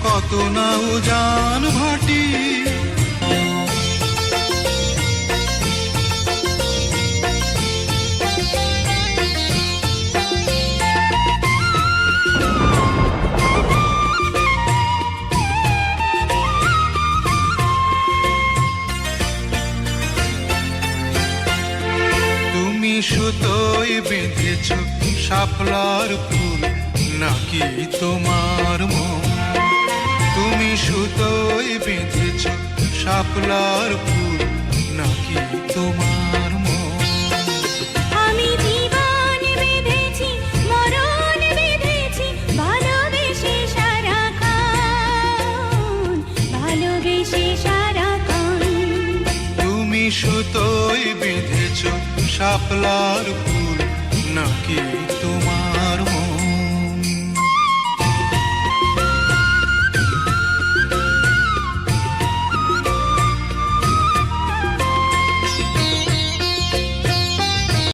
কত না উজান ভাটি। তুমি সুতোয় বেঁধেছ শাপলার ফুল নাকি তোমার মন? তুমি সুতোয় বেঁধেছ শাপলার ফুল নাকি তোমার মন? আমি জীবন বেঁধেছি, মরণ বেঁধেছি, ভালোবেসে সারাক্ষণ, ভালোবেসে সারাক্ষণ। তুমি সুতোয় বেঁধেছ শাপলার ফুল নাকি তোমার